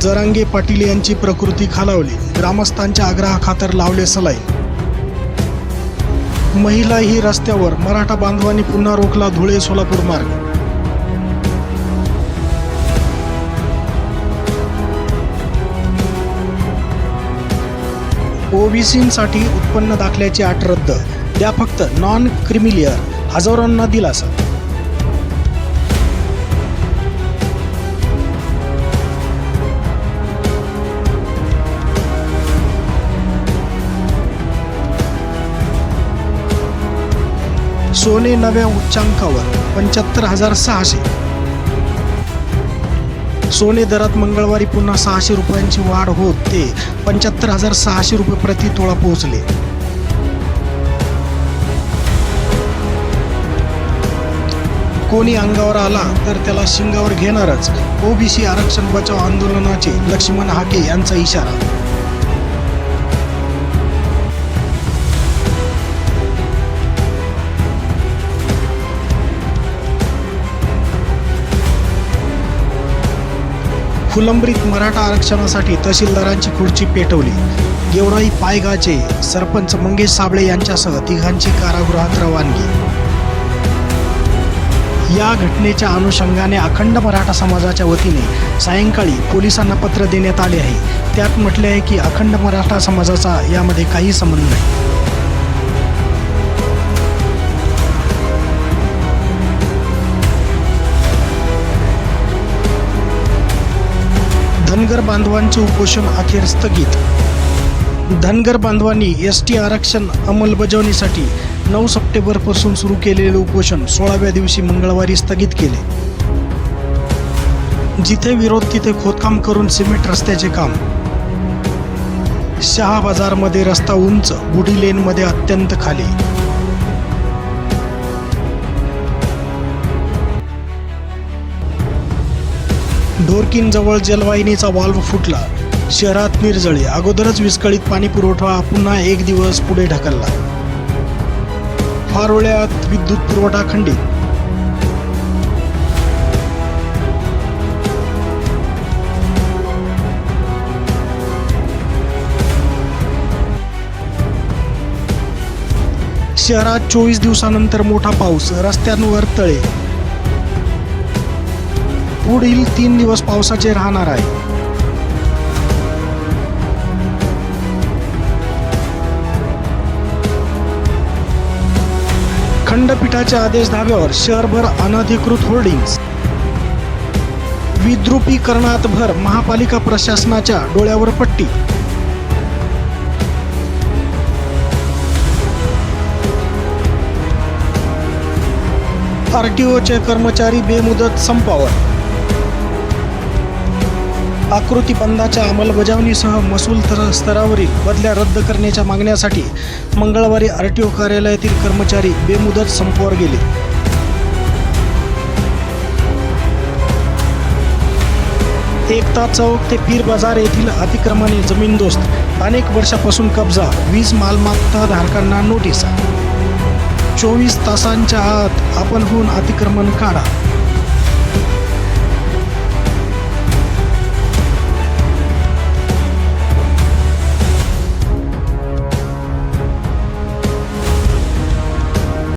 जरांगे पाटील यांची प्रकृती खालावली, ग्रामस्थांच्या आग्रहाखातर लावले सलाईन. महिलाही रस्त्यावर, मराठा बांधवांनी पुन्हा रोखला धुळे सोलापूर मार्ग. ओबीसींसाठी उत्पन्न दाखल्याची अट रद्द, द्या फक्त नॉन क्रिमिलियर, हजारोंना दिलासा. सोने नव्या उच्चांकावर 75,600. सोने दरात मंगळवारी पुन्हा 600 रुपयांची वाढ होत ते 75,600 रुपये प्रति तोळा पोहोचले. कोणी अंगावर आला तर त्याला शिंगावर घेणारच, ओबीसी आरक्षण बचाव आंदोलनाचे लक्ष्मण हाके यांचा इशारा. फुलंब्रीत मराठा आरक्षणासाठी तहसीलदारांची खुर्ची पेटवली, गेवराई पायगाचे सरपंच मंगेश साबळे यांच्यासह तिघांची कारागृहात रवानगी. या घटनेच्या अनुषंगाने अखंड मराठा समाजाच्या वतीने सायंकाळी पोलिसांना पत्र देण्यात आले आहे. त्यात म्हटले आहे की अखंड मराठा समाजाचा यामध्ये काही संबंध नाही. धनगर बांधवांचे उपोषण अखेर स्थगित. धनगर बांधवांनी एसटी आरक्षण अंमलबजावणीसाठी 9 सप्टेंबरपासून सुरू केलेले उपोषण 16व्या दिवशी मंगळवारी स्थगित केले. जिथे विरोध तिथे खोदकाम करून सिमेंट रस्त्याचे काम. शहा बाजारमध्ये रस्ता उंच, बुढी लेनमध्ये अत्यंत खाली. ढोरकीनजवळ जलवाहिनीचा वाल्व फुटला, शहरात निर्जळी. अगोदरच विस्कळीत पाणी पुरवठा पुन्हा 1 दिवस पुढे ढकलला. फारोळ्यात विद्युत पुरवठा खंडित. शहरात 24 दिवसानंतर मोठा पाऊस, रस्त्यांवर तळे. पुढील 3 दिवस पावसाचे राहणार आहे. खंडपीठाचे आदेश धाब्यावर, शहरभर अनधिकृत होर्डिंग्स. विद्रुपीकरणात भर, महापालिका प्रशासनाच्या डोळ्यावर पट्टी. आरटीओचे कर्मचारी बेमुदत संपावर. आकृती बंदाच्या अंमलबजावणीसह महसूल स्तरावरील बदल्या रद्द करण्याच्या मागण्यासाठी मंगळवारी आरटीओ कार्यालयातील कर्मचारी बेमुदत संपावर गेले. एकता चौक ते पीर बाजार येथील अतिक्रमणे जमीनदोस्त, अनेक वर्षापासून कब्जा, वीज मालमत्ता धारकांना नोटीसा. 24 तासांच्या आत आपणहून अतिक्रमण काढा.